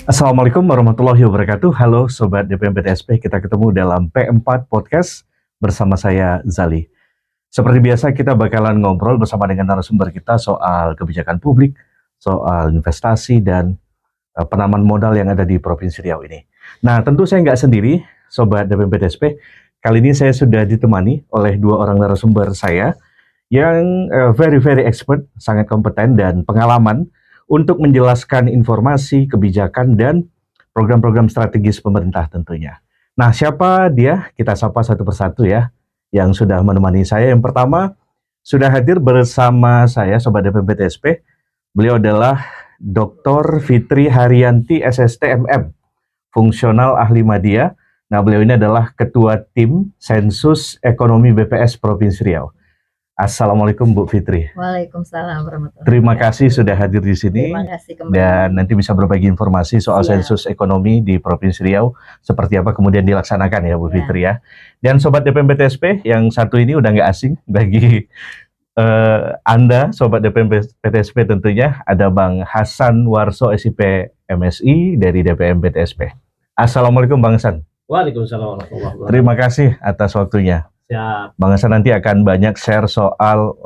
Assalamualaikum warahmatullahi wabarakatuh. Halo Sobat DPM PTSP, kita ketemu dalam P4 Podcast bersama saya Zali. Seperti biasa kita bakalan ngobrol bersama dengan narasumber kita soal kebijakan publik, soal investasi dan penanaman modal yang ada di Provinsi Riau ini. Nah tentu saya nggak sendiri Sobat DPM PTSP, kali ini saya sudah ditemani oleh dua orang narasumber saya yang very expert, sangat kompeten dan pengalaman untuk menjelaskan informasi, kebijakan, dan program-program strategis pemerintah tentunya. Nah, siapa dia? Kita sapa satu persatu ya, yang sudah menemani saya. Yang pertama, sudah hadir bersama saya, Sobat DPM PTSP. Beliau adalah Dr. Fitri Haryanti, SSTMM, Fungsional Ahli Madya. Nah, beliau ini adalah Ketua Tim Sensus Ekonomi BPS Provinsi Riau. Assalamualaikum Bu Fitri. Waalaikumsalam warahmatullahi wabarakatuh. Terima kasih sudah hadir di sini. Terima kasih kembali. Dan nanti bisa berbagi informasi soal sensus ekonomi di Provinsi Riau, seperti apa kemudian dilaksanakan ya Bu Fitri ya. Dan Sobat DPM PTSP yang satu ini udah nggak asing bagi Anda Sobat DPM PTSP tentunya, ada Bang Hasan Warso SIP MSI dari DPM PTSP. Assalamualaikum Bang Hasan. Waalaikumsalam warahmatullahi wabarakatuh. Terima kasih atas waktunya. Siap. Bang Hasan nanti akan banyak share soal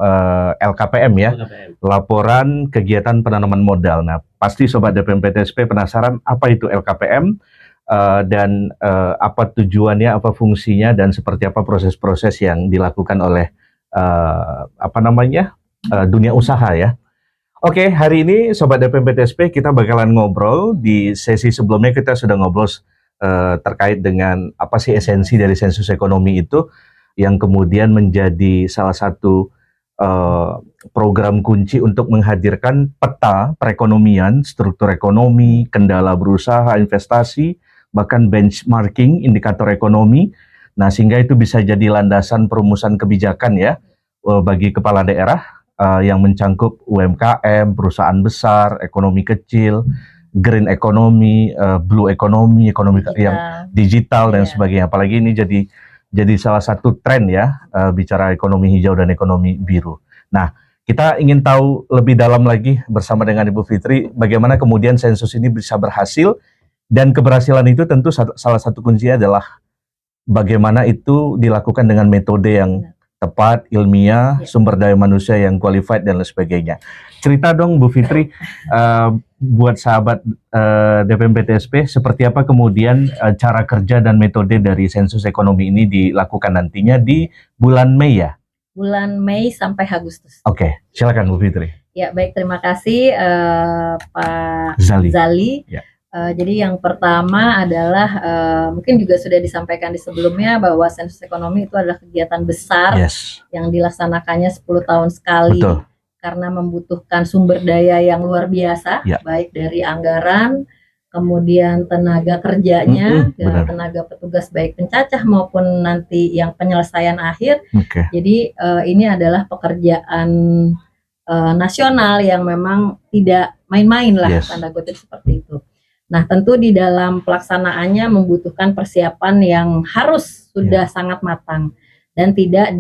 LKPM ya, LKPM. Laporan Kegiatan Penanaman Modal. Nah, pasti Sobat DPM PTSP penasaran apa itu LKPM dan apa tujuannya, apa fungsinya, dan seperti apa proses-proses yang dilakukan oleh dunia usaha ya. Oke, hari ini Sobat DPM PTSP kita bakalan ngobrol. Di sesi sebelumnya kita sudah ngobrol terkait dengan apa sih esensi dari sensus ekonomi itu, yang kemudian menjadi salah satu program kunci untuk menghadirkan peta perekonomian, struktur ekonomi, kendala berusaha, investasi, bahkan benchmarking indikator ekonomi. Nah, sehingga itu bisa jadi landasan perumusan kebijakan ya bagi kepala daerah yang mencangkup UMKM, perusahaan besar, ekonomi kecil, green ekonomi, blue ekonomi, ekonomi yang digital dan sebagainya. Apalagi ini jadi salah satu tren ya, bicara ekonomi hijau dan ekonomi biru. Nah, kita ingin tahu lebih dalam lagi bersama dengan Ibu Fitri, bagaimana kemudian sensus ini bisa berhasil, dan keberhasilan itu tentu salah satu kuncinya adalah bagaimana itu dilakukan dengan metode yang tepat, ilmiah, sumber daya manusia yang qualified, dan lain sebagainya. Cerita dong Bu Fitri, buat sahabat DPM PTSP, seperti apa kemudian cara kerja dan metode dari sensus ekonomi ini dilakukan nantinya di bulan Mei ya? Bulan Mei sampai Agustus. Oke, silakan Bu Fitri. Ya, baik, terima kasih Pak Zali. Ya. Jadi yang pertama adalah mungkin juga sudah disampaikan di sebelumnya bahwa sensus ekonomi itu adalah kegiatan besar yang dilaksanakannya 10 tahun sekali. Betul. Karena membutuhkan sumber daya yang luar biasa, baik dari anggaran, kemudian tenaga kerjanya, tenaga petugas baik pencacah maupun nanti yang penyelesaian akhir. Jadi ini adalah pekerjaan nasional yang memang tidak main-main lah, tanda kutip seperti itu. Nah, tentu di dalam pelaksanaannya membutuhkan persiapan yang harus sudah sangat matang dan tidak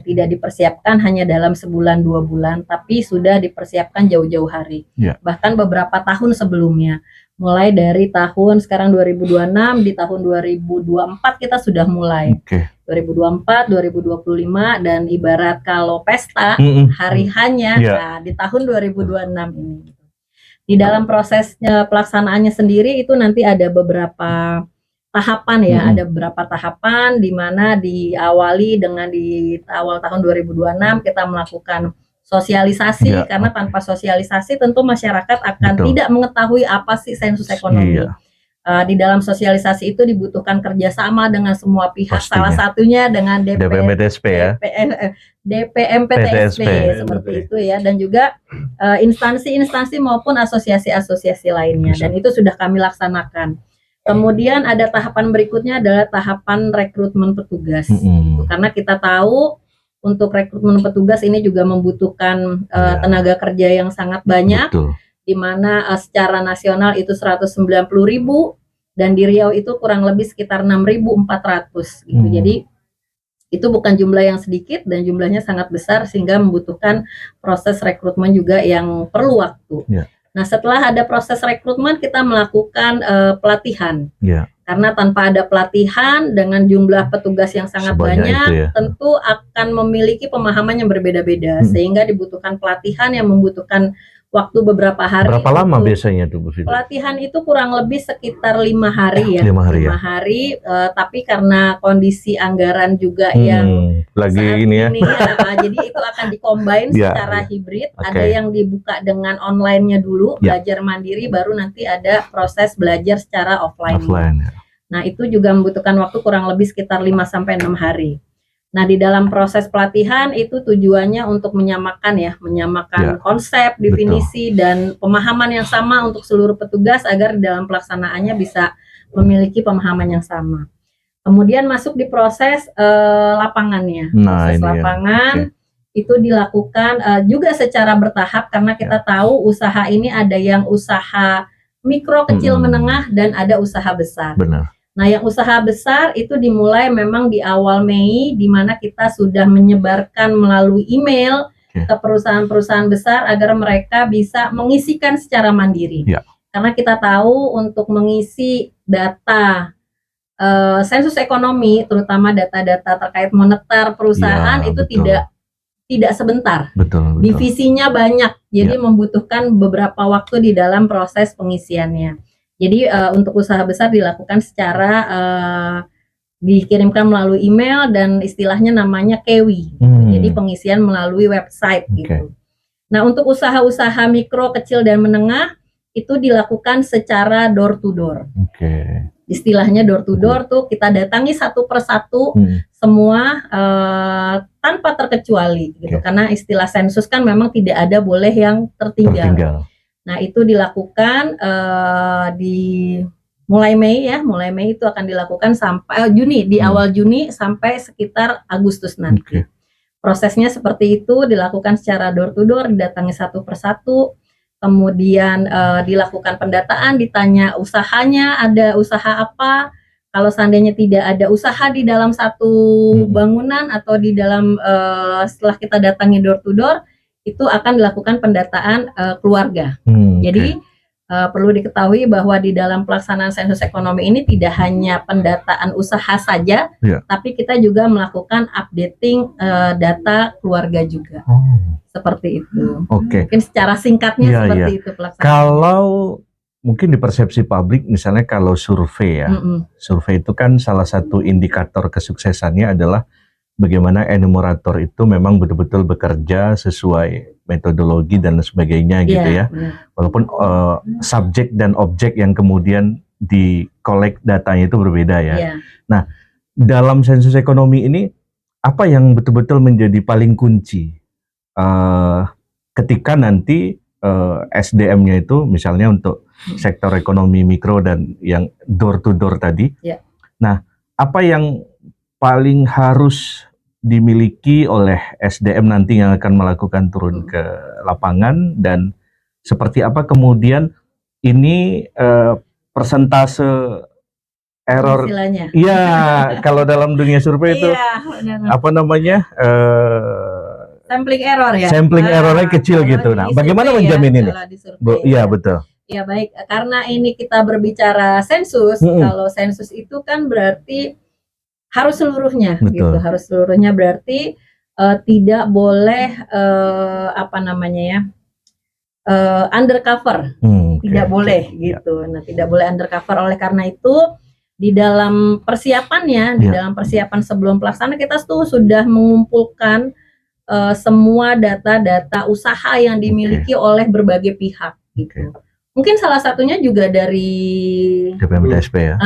tidak dipersiapkan hanya dalam sebulan 2 bulan, tapi sudah dipersiapkan jauh-jauh hari. Bahkan beberapa tahun sebelumnya. Mulai dari tahun sekarang 2026, di tahun 2024 kita sudah mulai. 2024, 2025, dan ibarat kalau pesta hari hanya di tahun 2026 ini. Di dalam prosesnya pelaksanaannya sendiri itu nanti ada beberapa tahapan ya, ada beberapa tahapan di mana diawali dengan di awal tahun 2026 kita melakukan sosialisasi, karena tanpa sosialisasi tentu masyarakat akan tidak mengetahui apa sih sensus ekonomi. Di dalam sosialisasi itu dibutuhkan kerjasama dengan semua pihak, salah satunya dengan DPM PTSP ya. DPM PTSP seperti itu ya, dan juga instansi-instansi maupun asosiasi-asosiasi lainnya, dan itu sudah kami laksanakan. Kemudian ada tahapan berikutnya adalah tahapan rekrutmen petugas. Karena kita tahu untuk rekrutmen petugas ini juga membutuhkan tenaga kerja yang sangat banyak, di mana secara nasional itu 190.000 dan di Riau itu kurang lebih sekitar 6.400 gitu. Jadi itu bukan jumlah yang sedikit dan jumlahnya sangat besar sehingga membutuhkan proses rekrutmen juga yang perlu waktu. Nah, setelah ada proses rekrutmen, kita melakukan pelatihan. Ya. Karena tanpa ada pelatihan dengan jumlah petugas yang sangat Sebanyak banyak, itu ya. tentu akan memiliki pemahaman yang berbeda-beda, sehingga dibutuhkan pelatihan yang membutuhkan waktu beberapa hari. Berapa lama biasanya tuh Bu Fida? Pelatihan itu kurang lebih sekitar 5 hari ya. 5 hari ya. 5 hari, tapi karena kondisi anggaran juga yang lagi saat ini ya. jadi itu akan dikombin secara hibrid. Ada yang dibuka dengan online-nya dulu, belajar mandiri, baru nanti ada proses belajar secara offline. Nah, itu juga membutuhkan waktu kurang lebih sekitar 5-6 hari. Nah, di dalam proses pelatihan itu tujuannya untuk menyamakan konsep, definisi, dan pemahaman yang sama untuk seluruh petugas agar dalam pelaksanaannya bisa memiliki pemahaman yang sama. Kemudian masuk di proses lapangannya. Proses lapangan itu dilakukan juga secara bertahap karena kita tahu usaha ini ada yang usaha mikro, kecil, menengah, dan ada usaha besar. Benar. Nah, yang usaha besar itu dimulai memang di awal Mei, di mana kita sudah menyebarkan melalui email ke perusahaan-perusahaan besar agar mereka bisa mengisikan secara mandiri. Karena kita tahu untuk mengisi data sensus ekonomi, terutama data-data terkait moneter perusahaan itu tidak sebentar. Betul. Divisinya banyak, jadi membutuhkan beberapa waktu di dalam proses pengisiannya. Jadi untuk usaha besar dilakukan secara dikirimkan melalui email dan istilahnya namanya KEWI. Jadi pengisian melalui website gitu. Nah, untuk usaha-usaha mikro, kecil, dan menengah itu dilakukan secara door to door. Istilahnya door to door tuh kita datangi satu persatu semua tanpa terkecuali gitu. Karena istilah sensus kan memang tidak ada boleh yang tertinggal. Nah, itu dilakukan mulai Mei itu akan dilakukan sampai Juni, di awal Juni sampai sekitar Agustus nanti. Prosesnya seperti itu, dilakukan secara door to door, didatangi satu persatu, kemudian dilakukan pendataan, ditanya usahanya, ada usaha apa. Kalau seandainya tidak ada usaha di dalam satu bangunan atau di dalam setelah kita datangi door to door, itu akan dilakukan pendataan keluarga. Jadi perlu diketahui bahwa di dalam pelaksanaan sensus ekonomi ini tidak hanya pendataan usaha saja, tapi kita juga melakukan updating data keluarga juga. Seperti itu. Mungkin secara singkatnya seperti itu pelaksanaan. Kalau mungkin di persepsi publik, misalnya kalau survei survei itu kan salah satu indikator kesuksesannya adalah bagaimana enumerator itu memang betul-betul bekerja sesuai metodologi dan sebagainya gitu ya. Walaupun subjek dan objek yang kemudian di-collect datanya itu berbeda ya. Nah, dalam sensus ekonomi ini apa yang betul-betul menjadi paling kunci ketika nanti SDM-nya itu misalnya untuk sektor ekonomi mikro dan yang door to door tadi. Nah, apa yang paling harus dimiliki oleh SDM nanti yang akan melakukan turun ke lapangan, dan seperti apa kemudian ini persentase error? Iya, kalau dalam dunia survei itu apa namanya? Sampling error ya. Sampling errornya kecil gitu. Nah, bagaimana menjamin ini? Iya, betul. Ya baik, karena ini kita berbicara sensus, kalau sensus itu kan berarti harus seluruhnya gitu, harus seluruhnya berarti tidak boleh undercover, tidak boleh gitu. Nah, tidak boleh undercover. Oleh karena itu di dalam persiapannya, di dalam persiapan sebelum pelaksanaan kita tuh sudah mengumpulkan semua data-data usaha yang dimiliki oleh berbagai pihak gitu. Mungkin salah satunya juga dari DPMTSP ya.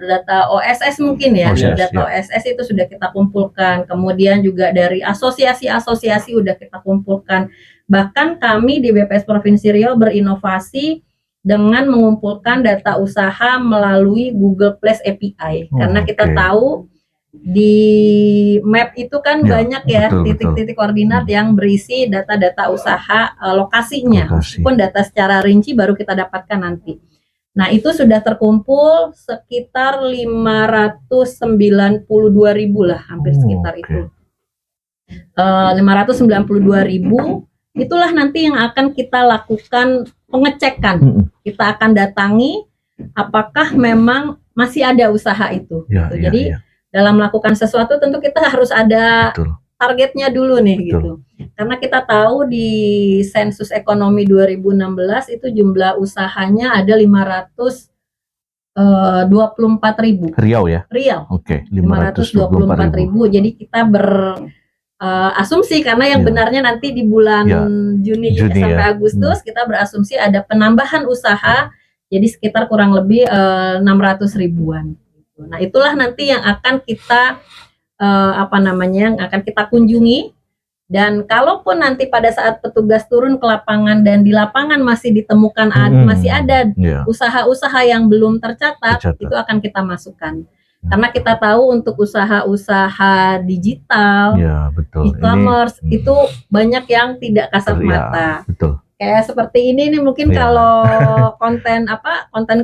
Data OSS mungkin ya. Data OSS itu sudah kita kumpulkan. Kemudian juga dari asosiasi-asosiasi sudah kita kumpulkan. Bahkan kami di BPS Provinsi Riau berinovasi dengan mengumpulkan data usaha melalui Google Plus API. Karena kita tahu di map itu kan banyak ya titik-titik koordinat yang berisi data-data usaha lokasinya, meskipun data secara rinci baru kita dapatkan nanti. Nah, itu sudah terkumpul sekitar 592.000 lah, hampir sekitar itu. 592.000 itulah nanti yang akan kita lakukan pengecekan. Kita akan datangi apakah memang masih ada usaha itu. Ya, gitu. Jadi dalam melakukan sesuatu tentu kita harus ada targetnya dulu nih gitu. Karena kita tahu di sensus ekonomi 2016 itu jumlah usahanya ada 524.000 Riau ya. Riau. Oke, 524.000. Jadi kita asumsi karena yang benarnya nanti di bulan Juni sampai Agustus kita berasumsi ada penambahan usaha jadi sekitar kurang lebih 600 ribuan. Nah itulah nanti yang akan kita yang akan kita kunjungi. Dan kalaupun nanti pada saat petugas turun ke lapangan dan di lapangan masih ditemukan masih ada usaha-usaha yang belum tercatat, itu akan kita masukkan. Karena kita tahu untuk usaha-usaha digital, e-commerce itu banyak yang tidak kasat mata. Kayak seperti ini nih mungkin kalau konten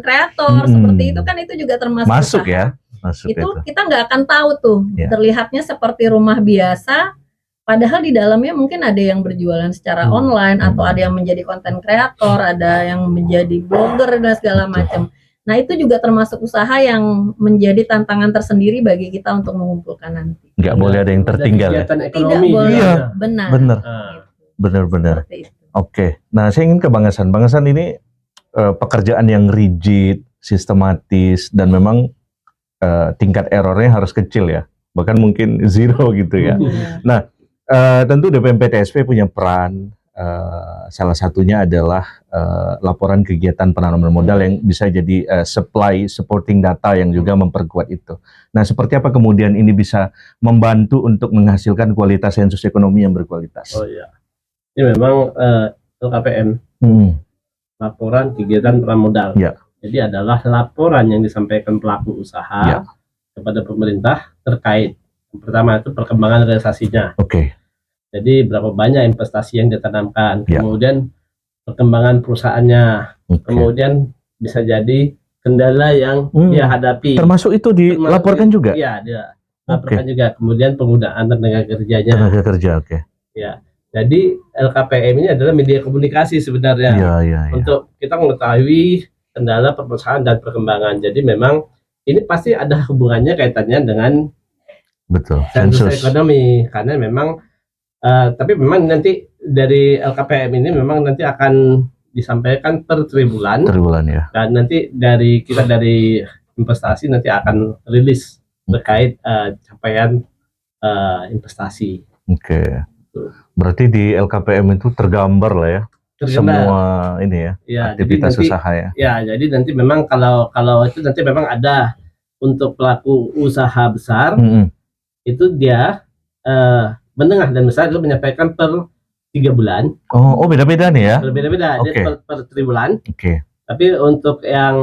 kreator seperti itu kan itu juga termasuk masuk usaha. Masuk itu kita nggak akan tahu tuh terlihatnya seperti rumah biasa. Padahal di dalamnya mungkin ada yang berjualan secara online atau ada yang menjadi konten kreator, ada yang menjadi blogger dan segala macam. Nah itu juga termasuk usaha yang menjadi tantangan tersendiri bagi kita untuk mengumpulkan nanti. Nggak boleh ada yang tertinggal. Ekonomi. Tidak boleh. Benar. Oke. Nah saya ingin ke Bang Hasan. Bang Hasan ini pekerjaan yang rigid, sistematis, dan memang tingkat errornya harus kecil ya. Bahkan mungkin zero gitu ya. Nah tentu DPMP-TSP punya peran, salah satunya adalah laporan kegiatan penanaman modal yang bisa jadi supporting data yang juga memperkuat itu. Nah, seperti apa kemudian ini bisa membantu untuk menghasilkan kualitas sensus ekonomi yang berkualitas? Oh iya, ini memang LKPM, laporan kegiatan penanaman modal. Jadi adalah laporan yang disampaikan pelaku usaha kepada pemerintah terkait pertama itu perkembangan realisasinya. Jadi berapa banyak investasi yang ditanamkan, kemudian perkembangan perusahaannya, kemudian bisa jadi kendala yang dia hadapi. Termasuk itu dilaporkan juga? Iya, dia laporkan juga. Kemudian penggunaan tenaga kerjanya. Tenaga kerja, Ya, jadi LKPM ini adalah media komunikasi sebenarnya untuk kita mengetahui kendala perusahaan dan perkembangan. Jadi memang ini pasti ada hubungannya kaitannya dengan sensus ekonomi karena memang. Tapi memang nanti dari LKPM ini memang nanti akan disampaikan per tribulan dan nanti dari investasi nanti akan rilis terkait capaian investasi. Berarti di LKPM itu tergambar lah ya semua ini aktivitas usaha ya. Ya, jadi nanti memang kalau itu nanti memang ada untuk pelaku usaha besar itu dia menengah dan besar itu menyampaikan per 3 bulan. Oh beda-beda nih ya? Berbeda-beda, dia per tribulan. Tapi untuk yang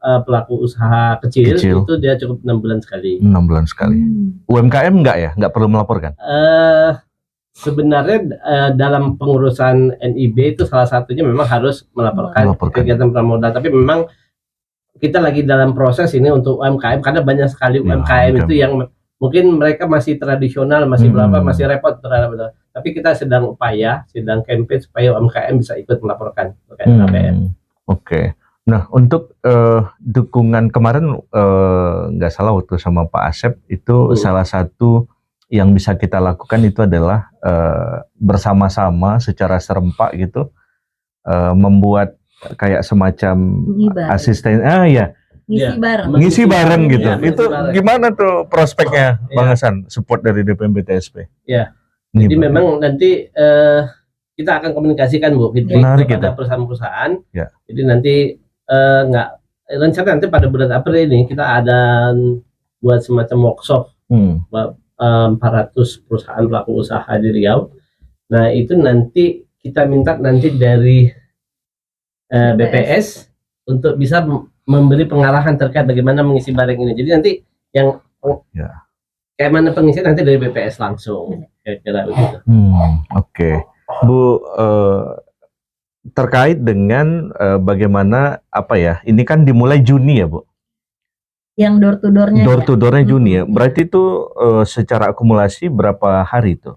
pelaku usaha kecil itu dia cukup 6 bulan sekali. 6 bulan sekali. UMKM enggak ya? Enggak perlu melaporkan? Sebenarnya dalam pengurusan NIB itu salah satunya memang harus melaporkan kegiatan penanaman modal. Tapi memang kita lagi dalam proses ini untuk UMKM karena banyak sekali UMKM itu yang mungkin mereka masih tradisional, masih masih repot terhadap itu. Tapi kita sedang campaign supaya UMKM bisa ikut melaporkan terkait LKPM. Nah, untuk dukungan kemarin nggak salah waktu sama Pak Asep itu salah satu yang bisa kita lakukan itu adalah bersama-sama secara serempak gitu membuat kayak semacam asisten ngisi bareng gitu. Itu gimana tuh prospeknya Bang Hasan, support dari DPMP-TSP? Jadi memang nanti kita akan komunikasikan Bu Fitri kepada perusahaan-perusahaan. Jadi nanti rencana nanti pada bulan April ini kita ada buat semacam workshop 400 perusahaan pelaku usaha di Riau. Nah itu nanti kita minta nanti dari BPS untuk bisa memberi pengarahan terkait bagaimana mengisi bareng ini. Jadi nanti yang kayak mana pengisian nanti dari BPS langsung kira-kira begitu. Bu, terkait dengan bagaimana ini kan dimulai Juni ya Bu? Yang door to door-nya Juni ya. Berarti itu secara akumulasi berapa hari itu?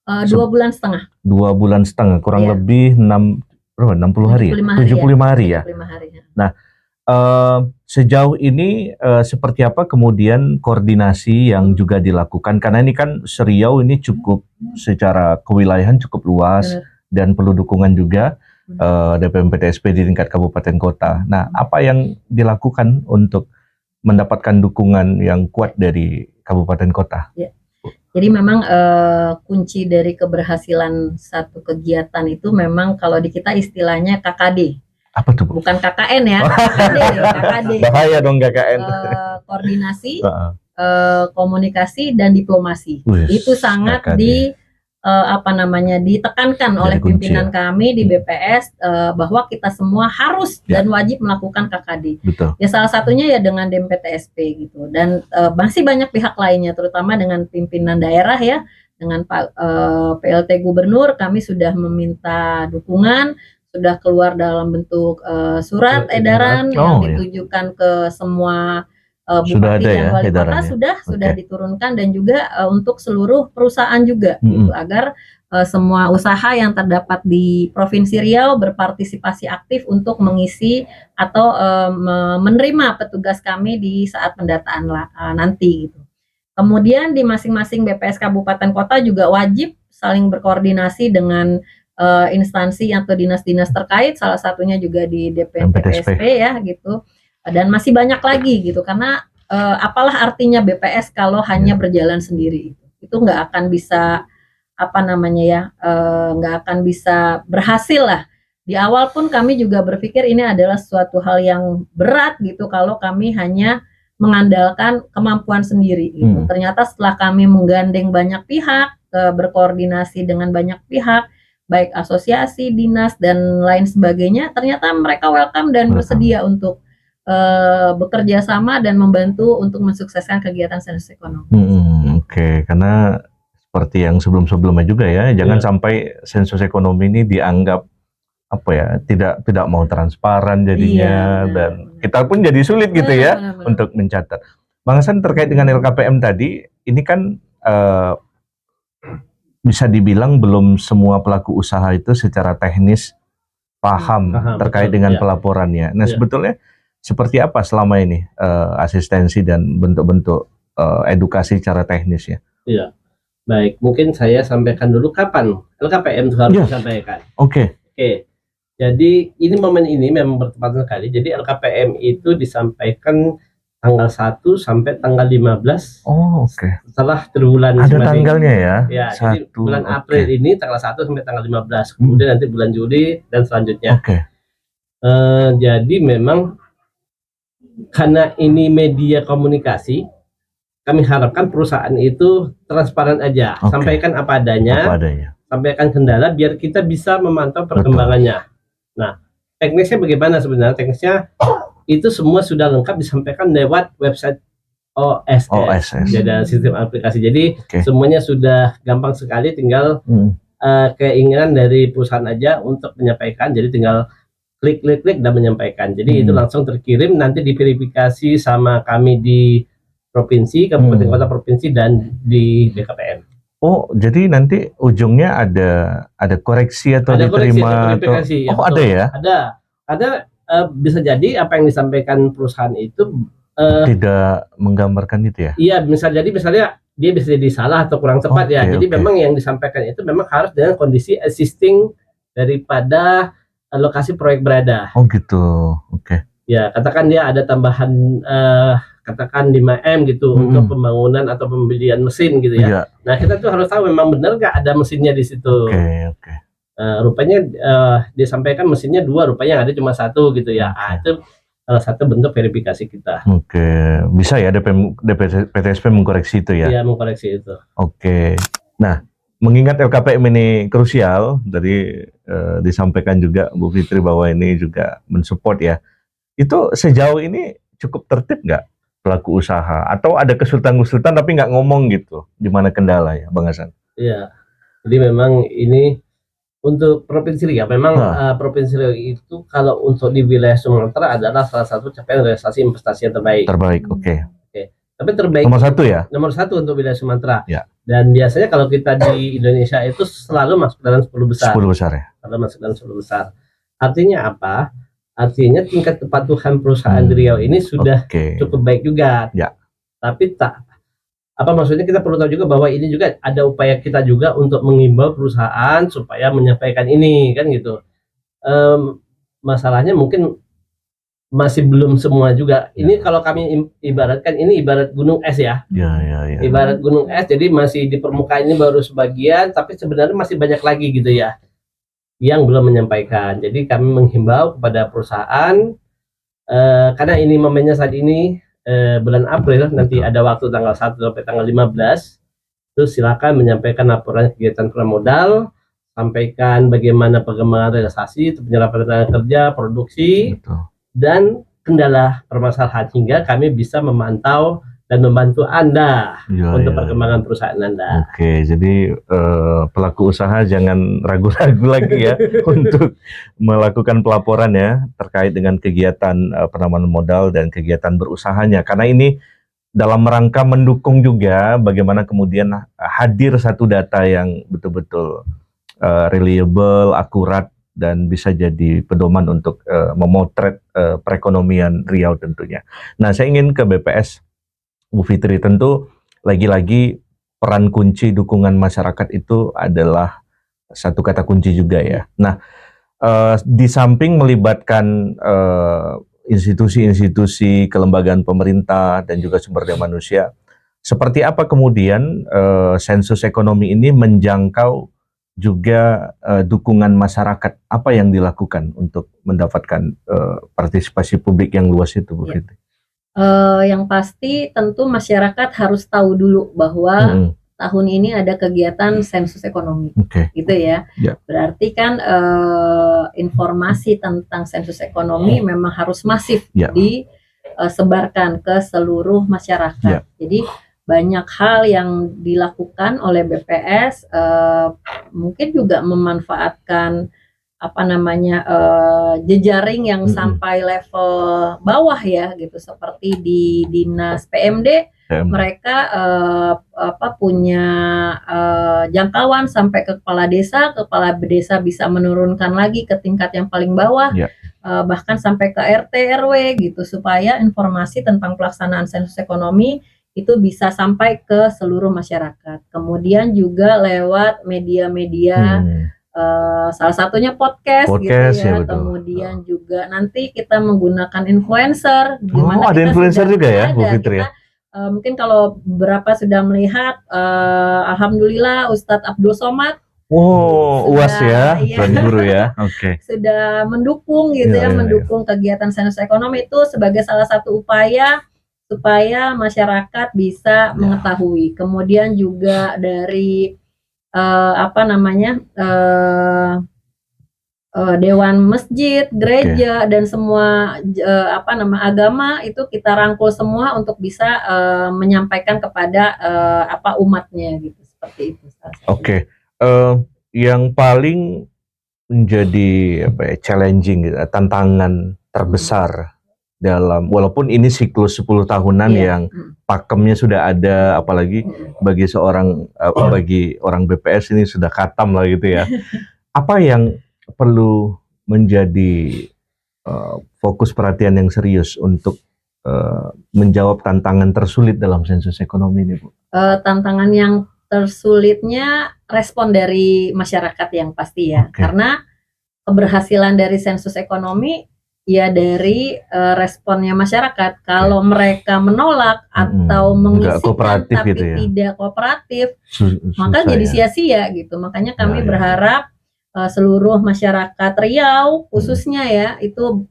2 bulan setengah. 2 bulan setengah, kurang Iya. lebih 60 hari ya? 75 hari ya? 75 hari ya. Nah, sejauh ini seperti apa kemudian koordinasi yang juga dilakukan? Karena ini kan Seriau ini cukup secara kewilayahan cukup luas. Benar. Dan perlu dukungan juga DPM-PTSP di tingkat kabupaten kota. Nah, apa yang dilakukan untuk mendapatkan dukungan yang kuat dari kabupaten kota? Ya. Jadi memang kunci dari keberhasilan satu kegiatan itu memang kalau di kita istilahnya KKD. Apa tuh, Bu? Bukan KKN ya, KKD. Bahaya dong KKN. Koordinasi, komunikasi dan diplomasi. Itu sangat KKD. ditekankan oleh pimpinan kami di BPS bahwa kita semua harus dan wajib melakukan KKD. Betul. Ya salah satunya ya dengan DPM-PTSP gitu, dan masih banyak pihak lainnya, terutama dengan pimpinan daerah ya, dengan Pak PLT Gubernur kami sudah meminta dukungan, sudah keluar dalam bentuk surat edaran yang ditujukan ke semua bupati dan wali kota, sudah diturunkan, dan juga untuk seluruh perusahaan juga gitu, agar semua usaha yang terdapat di Provinsi Riau berpartisipasi aktif untuk mengisi atau menerima petugas kami di saat pendataan nanti gitu. Kemudian di masing-masing BPS kabupaten kota juga wajib saling berkoordinasi dengan instansi atau dinas-dinas terkait, salah satunya juga di DPM-PTSP ya gitu. Dan masih banyak lagi gitu, karena apalah artinya BPS kalau hanya berjalan sendiri, itu nggak akan bisa nggak akan bisa berhasil lah. Di awal pun kami juga berpikir ini adalah suatu hal yang berat gitu kalau kami hanya mengandalkan kemampuan sendiri gitu. Ternyata setelah kami menggandeng banyak pihak, berkoordinasi dengan banyak pihak, baik asosiasi, dinas dan lain sebagainya, ternyata mereka welcome dan bersedia untuk bekerja sama dan membantu untuk mensukseskan kegiatan sensus ekonomi. Oke, karena seperti yang sebelum-sebelumnya juga ya, jangan sampai sensus ekonomi ini dianggap tidak mau transparan jadinya, dan kita pun jadi sulit gitu ya untuk mencatat. Bang Hasan, terkait dengan LKPM tadi, ini kan bisa dibilang belum semua pelaku usaha itu secara teknis paham terkait dengan pelaporannya. Nah, sebetulnya seperti apa selama ini asistensi dan bentuk-bentuk edukasi secara teknis ya? Iya, baik. Mungkin saya sampaikan dulu kapan LKPM itu harus disampaikan. Oke. Jadi ini momen ini memang bertepatan sekali. Jadi LKPM itu disampaikan tanggal 1 sampai tanggal 15. Setelah triwulan. Ada tanggalnya ya? Ya, jadi bulan April ini tanggal 1 sampai tanggal 15. Kemudian nanti bulan Juli dan selanjutnya. Jadi memang karena ini media komunikasi, kami harapkan perusahaan itu transparan aja, sampaikan apa adanya, sampaikan kendala biar kita bisa memantau perkembangannya. Nah, teknisnya bagaimana sebenarnya? Teknisnya itu semua sudah lengkap disampaikan lewat website OSS. Jadi sistem aplikasi. Jadi semuanya sudah gampang sekali, tinggal keinginan dari perusahaan aja untuk menyampaikan. Jadi tinggal klik dan menyampaikan. Jadi itu langsung terkirim, nanti diverifikasi sama kami di provinsi, kabupaten kota, provinsi, dan di BKPM. Oh, jadi nanti ujungnya ada koreksi atau diterima atau ada ya? Ada bisa jadi apa yang disampaikan perusahaan itu tidak menggambarkan itu ya? Iya, misalnya dia bisa jadi salah atau kurang tepat ya. Jadi memang yang disampaikan itu memang harus dengan kondisi existing daripada lokasi proyek berada. Oh gitu, Ya, katakan dia ada tambahan katakan 5M gitu untuk pembangunan atau pembelian mesin gitu ya. Nah, kita tuh harus tahu memang benar nggak ada mesinnya di situ. Rupanya disampaikan mesinnya 2, rupanya ada cuma 1 gitu ya. Itu salah satu bentuk verifikasi kita. Bisa ya DPM-PTSP mengkoreksi itu ya? Iya, mengkoreksi itu. Nah, mengingat LKPM ini krusial, dari disampaikan juga Bu Fitri bahwa ini juga mensupport ya. Itu sejauh ini cukup tertib nggak pelaku usaha? Atau ada kesulitan-kesulitan tapi nggak ngomong gitu? Di mana kendala ya, Bang Hasan? Iya, jadi memang ini untuk Provinsi Riau, memang Provinsi Riau itu kalau untuk di wilayah Sumatera adalah salah satu capaian realisasi investasi yang terbaik. Terbaik, Tapi terbaik nomor 1 ya? Nomor 1 untuk wilayah Sumatera. Dan biasanya kalau kita di Indonesia itu selalu masuk dalam 10 besar. 10 besar ya. Selalu masuk dalam 10 besar. Artinya apa? Artinya tingkat kepatuhan perusahaan di Riau ini sudah cukup baik juga. Ya. Tapi maksudnya kita perlu tahu juga bahwa ini juga ada upaya kita juga untuk mengimbau perusahaan supaya menyampaikan ini kan gitu. Masalahnya mungkin masih belum semua juga. Ini kalau kami ibaratkan ini ibarat gunung es ya. Ibarat gunung es, jadi masih di permukaan ini baru sebagian, tapi sebenarnya masih banyak lagi gitu ya yang belum menyampaikan. Jadi kami menghimbau kepada perusahaan karena ini momennya saat ini bulan April, nanti ada waktu tanggal 1 sampai tanggal 15. Terus silakan menyampaikan laporan kegiatan pramodal, sampaikan bagaimana pengembangan realisasi, penyerapan tenaga kerja, produksi. Betul. Dan kendala permasalahan hingga kami bisa memantau dan membantu Anda untuk perkembangan perusahaan Anda. Oke, jadi pelaku usaha jangan ragu-ragu lagi ya untuk melakukan pelaporan ya terkait dengan kegiatan penanaman modal dan kegiatan berusahanya, karena ini dalam rangka mendukung juga bagaimana kemudian hadir satu data yang betul-betul reliable, akurat, dan bisa jadi pedoman untuk memotret perekonomian Riau tentunya. Nah, saya ingin ke BPS, Bu Fitri. Tentu lagi-lagi peran kunci dukungan masyarakat itu adalah satu kata kunci juga ya. Nah, di samping melibatkan institusi-institusi, kelembagaan pemerintah, dan juga sumber daya manusia, seperti apa kemudian sensus ekonomi ini menjangkau juga dukungan masyarakat? Apa yang dilakukan untuk mendapatkan partisipasi publik yang luas itu, Bu Fitri? Yang pasti tentu masyarakat harus tahu dulu bahwa tahun ini ada kegiatan sensus ekonomi, gitu ya. Berarti kan informasi tentang sensus ekonomi memang harus masif disebarkan ke seluruh masyarakat. Jadi banyak hal yang dilakukan oleh BPS, mungkin juga memanfaatkan jejaring yang sampai level bawah ya gitu, seperti di dinas PMD mereka punya jangkauan sampai ke kepala desa bisa menurunkan lagi ke tingkat yang paling bawah, bahkan sampai ke RT RW gitu, supaya informasi tentang pelaksanaan sensus ekonomi itu bisa sampai ke seluruh masyarakat. Kemudian juga lewat media-media, salah satunya podcast gitu ya. Kemudian juga nanti kita menggunakan influencer. Ada influencer juga ya, Bu Fitri ya? Mungkin kalau beberapa sudah melihat, alhamdulillah Ustadz Abdul Somad UAS ya, Tuan Guru ya. Sudah mendukung gitu mendukung kegiatan sensus ekonomi itu sebagai salah satu upaya supaya masyarakat bisa mengetahui. Kemudian juga dari dewan masjid, gereja, dan semua agama itu kita rangkul semua untuk bisa menyampaikan kepada umatnya gitu, seperti itu. Yang paling menjadi challenging, tantangan terbesar dalam, walaupun ini siklus 10 tahunan yang pakemnya sudah ada, apalagi bagi orang BPS ini sudah khatam lah gitu ya. Apa yang perlu menjadi fokus perhatian yang serius untuk menjawab tantangan tersulit dalam sensus ekonomi ini, Bu? Tantangan yang tersulitnya respon dari masyarakat yang pasti ya, karena keberhasilan dari sensus ekonomi ya dari responnya masyarakat. Kalau mereka menolak atau mengisikan tapi gitu ya, tidak kooperatif, maka jadi sia-sia gitu. Makanya kami berharap seluruh masyarakat Riau khususnya ya itu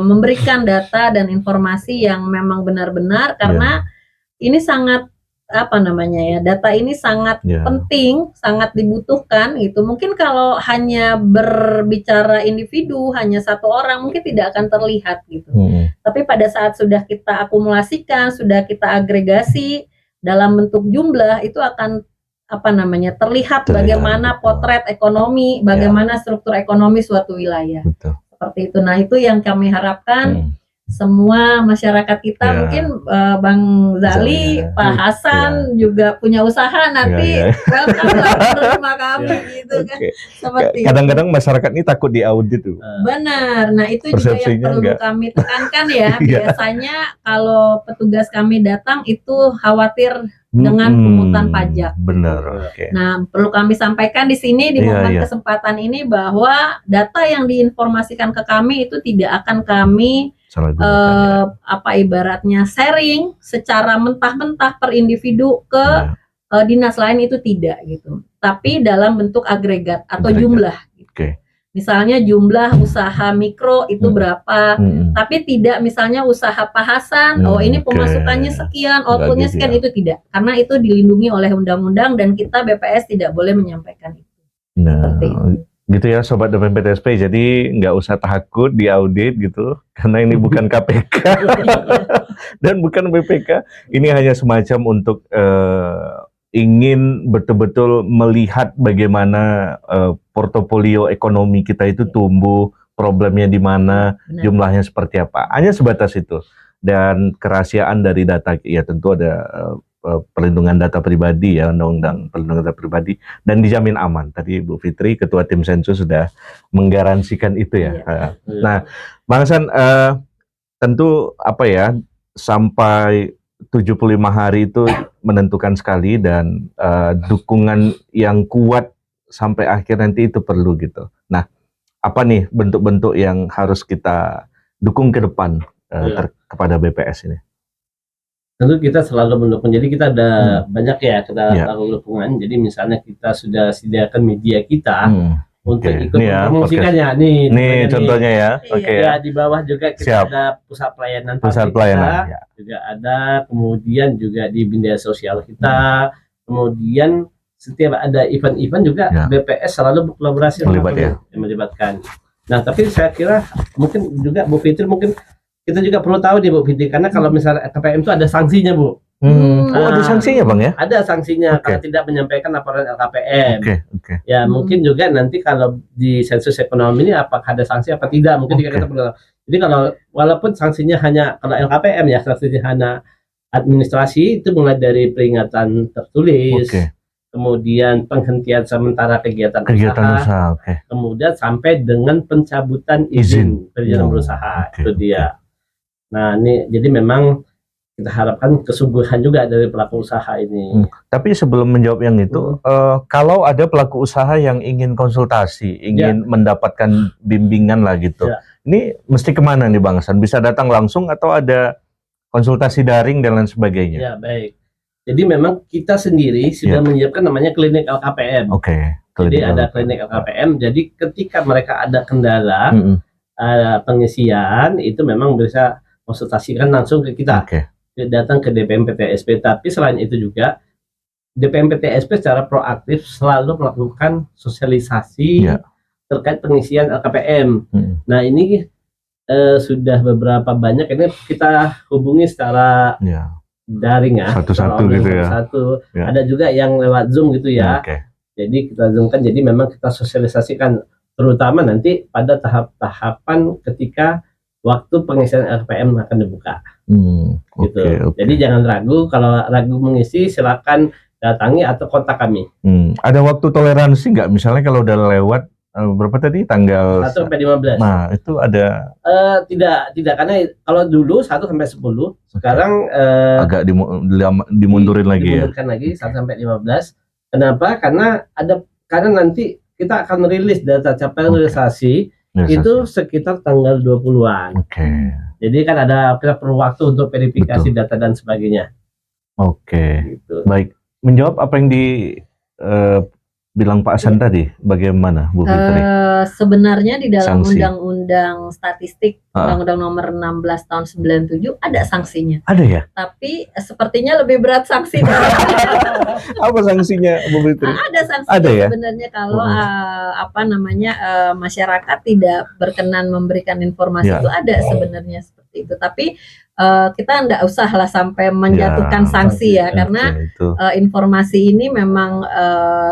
memberikan data dan informasi yang memang benar-benar, karena ini sangat data ini sangat penting, sangat dibutuhkan gitu. Mungkin kalau hanya berbicara individu, hanya satu orang, mungkin tidak akan terlihat gitu. Tapi pada saat sudah kita akumulasikan, sudah kita agregasi dalam bentuk jumlah, itu akan terlihat bagaimana potret ekonomi, bagaimana struktur ekonomi suatu wilayah. Seperti itu. Nah, itu yang kami harapkan semua masyarakat kita mungkin Bang Zali, Pak Hasan juga punya usaha nanti welcome lah menerima kami gitu kan. Seperti kadang-kadang masyarakat ini takut diaudit tuh. Benar. Nah, itu juga yang perlu kami tekankan ya. Biasanya kalau petugas kami datang itu khawatir dengan pungutan pajak. Benar. Nah, perlu kami sampaikan di sini di momen kesempatan ini bahwa data yang diinformasikan ke kami itu tidak akan kami ibaratnya sharing secara mentah-mentah per individu ke dinas lain, itu tidak gitu. Tapi dalam bentuk agregat atau jumlah. Gitu. Misalnya jumlah usaha mikro itu berapa, tapi tidak misalnya usaha Pak Hasan, ini pemasukannya sekian, outputnya sekian, itu tidak. Karena itu dilindungi oleh undang-undang dan kita BPS tidak boleh menyampaikan itu. Seperti itu. Gitu ya Sobat DPMPTSP, jadi nggak usah takut diaudit gitu, karena ini bukan KPK dan bukan BPK, ini hanya semacam untuk ingin betul-betul melihat bagaimana portofolio ekonomi kita itu tumbuh, problemnya di mana, jumlahnya seperti apa, hanya sebatas itu. Dan kerahasiaan dari data, ya tentu ada perlindungan data pribadi ya, undang-undang perlindungan data pribadi, dan dijamin aman. Tadi Bu Fitri, Ketua Tim Sensus sudah menggaransikan itu ya. Nah, Bang Hasan, tentu sampai 75 hari itu menentukan sekali, dan dukungan yang kuat sampai akhir nanti itu perlu gitu. Nah, apa nih bentuk-bentuk yang harus kita dukung ke depan kepada BPS ini? Tentu kita selalu mendukung. Jadi kita ada banyak ya kita lakukan dukungan. Jadi misalnya kita sudah sediakan media kita untuk ikut mempromosikannya. Nih contohnya ya. Ya di bawah juga kita ada pusat pelayanan kita, juga ada, kemudian juga di media sosial kita, kemudian setiap ada event-event juga BPS selalu berkolaborasi melibatkan. Nah, tapi saya kira mungkin juga Bu Fitri, mungkin kita juga perlu tahu nih Bu Fitri, karena kalau misalnya LKPM itu ada sanksinya Bu. Ada sanksinya Bang ya? Ada sanksinya kalau tidak menyampaikan laporan LKPM. Ya mungkin juga nanti kalau di sensus ekonomi ini apakah ada sanksi apa tidak, mungkin juga kita perlu. Jadi kalau walaupun sanksinya hanya, kalau LKPM ya sanksinya hanya administrasi, itu mulai dari peringatan tertulis, kemudian penghentian sementara kegiatan usaha, kemudian sampai dengan pencabutan izin berjalan berusaha. Itu dia. Nah, ini jadi memang kita harapkan kesungguhan juga dari pelaku usaha ini. Tapi sebelum menjawab yang itu, kalau ada pelaku usaha yang ingin konsultasi, ingin mendapatkan bimbingan lah gitu, ini mesti kemana nih Bang Hasan? Bisa datang langsung atau ada konsultasi daring dan lain sebagainya? Ya, baik. Jadi memang kita sendiri sudah menyiapkan namanya klinik LKPM. Jadi ada klinik LKPM. Jadi ketika mereka ada kendala pengisian, itu memang bisa konsultasikan langsung ke kita, datang ke DPMPTSP. Tapi selain itu juga DPMPTSP secara proaktif selalu melakukan sosialisasi terkait pengisian LKPM. Nah, ini sudah beberapa banyak, ini kita hubungi secara daring ya, satu-satu gitu ya. Ada juga yang lewat Zoom gitu ya. Jadi kita zoomkan, jadi memang kita sosialisasikan terutama nanti pada tahap-tahapan ketika waktu pengisian LKPM akan dibuka. Gitu. Jadi jangan ragu, kalau ragu mengisi silakan datangi atau kontak kami. Ada waktu toleransi nggak? Misalnya kalau udah lewat berapa tadi, tanggal 1 sampai 15. Nah, itu ada tidak, karena kalau dulu 1 sampai 10, sekarang agak dimundurin lagi ya. Dimundurkan lagi 1 sampai 15. Kenapa? Karena nanti kita akan rilis data capaian realisasi itu sekitar tanggal 20-an. Jadi kan kita perlu waktu untuk verifikasi data dan sebagainya. Gitu. Baik. Menjawab apa yang bilang Pak Hasan tadi, bagaimana Bu Fitri? Sebenarnya di dalam Undang-Undang Statistik, Undang-Undang Nomor 16 Tahun 97 ada sanksinya. Ada ya? Tapi sepertinya lebih berat sanksi. Apa sanksinya Bu Fitri? Ada sanksinya sebenarnya kalau masyarakat tidak berkenan memberikan informasi, itu ada sebenarnya seperti itu. Tapi kita enggak usah lah sampai menjatuhkan sanksi ya, karena informasi ini memang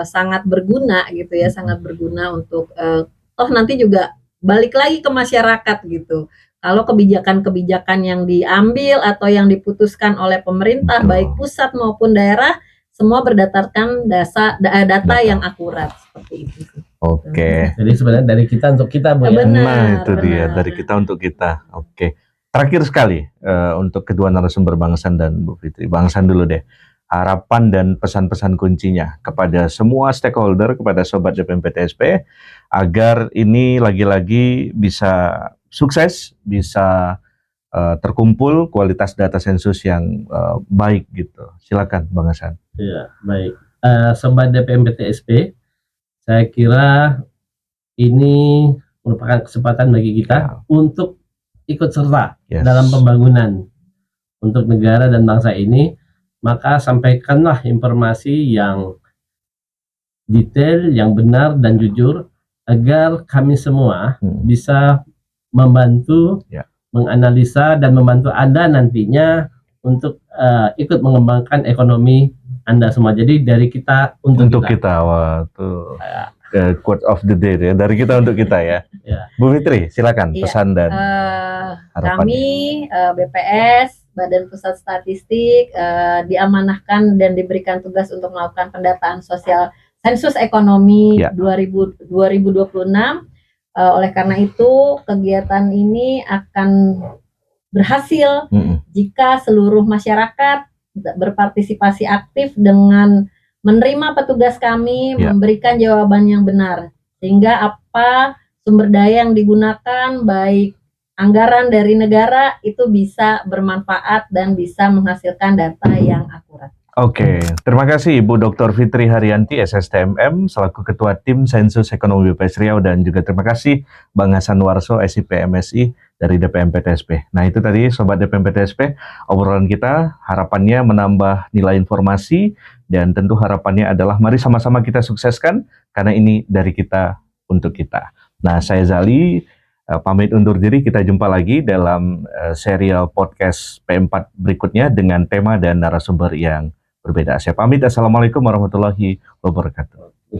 sangat berguna gitu ya, sangat berguna untuk toh nanti juga balik lagi ke masyarakat gitu. kalau kebijakan-kebijakan yang diambil atau yang diputuskan oleh pemerintah, baik pusat maupun daerah, semua berdasarkan data yang akurat seperti itu. Oke. Jadi sebenarnya dari kita untuk kita, Bu. Nah, itu dia, dari kita untuk kita. Oke. Terakhir sekali untuk kedua narasumber Bang Hasan dan Bu Fitri. Bang Hasan dulu deh. Harapan dan pesan-pesan kuncinya kepada semua stakeholder, kepada Sobat DPMPTSP, agar ini lagi-lagi bisa sukses, bisa terkumpul kualitas data sensus yang baik gitu. Silakan Bang Hasan. Ya, baik. Sobat DPMPTSP, saya kira ini merupakan kesempatan bagi kita untuk ikut serta dalam pembangunan untuk negara dan bangsa ini. Maka sampaikanlah informasi yang detail, yang benar dan jujur, agar kami semua bisa membantu, menganalisa dan membantu Anda nantinya untuk ikut mengembangkan ekonomi Anda semua. Jadi dari kita untuk kita. Wah, tuh. Quote of the day ya, dari kita untuk kita ya. Bu Fitri, silakan pesan dan harapannya. Kami BPS, Badan Pusat Statistik, diamanahkan dan diberikan tugas untuk melakukan pendataan sosial sensus ekonomi 2026. Oleh karena itu, kegiatan ini akan berhasil jika seluruh masyarakat berpartisipasi aktif dengan menerima petugas kami, memberikan jawaban yang benar, sehingga apa sumber daya yang digunakan, baik anggaran dari negara, itu bisa bermanfaat dan bisa menghasilkan data yang akurat. Oke, terima kasih Ibu Dr. Fitri Haryanti, SSTMM, selaku Ketua Tim Sensus Ekonomi BPS Riau, dan juga terima kasih Bang Hasan Warso, SIP MSI dari DPMPTSP. Nah, itu tadi Sobat DPMPTSP, obrolan kita, harapannya menambah nilai informasi, dan tentu harapannya adalah mari sama-sama kita sukseskan, karena ini dari kita untuk kita. Nah, saya Zali, pamit undur diri, kita jumpa lagi dalam serial podcast P4 berikutnya dengan tema dan narasumber yang berbeda. Saya pamit, assalamualaikum warahmatullahi wabarakatuh.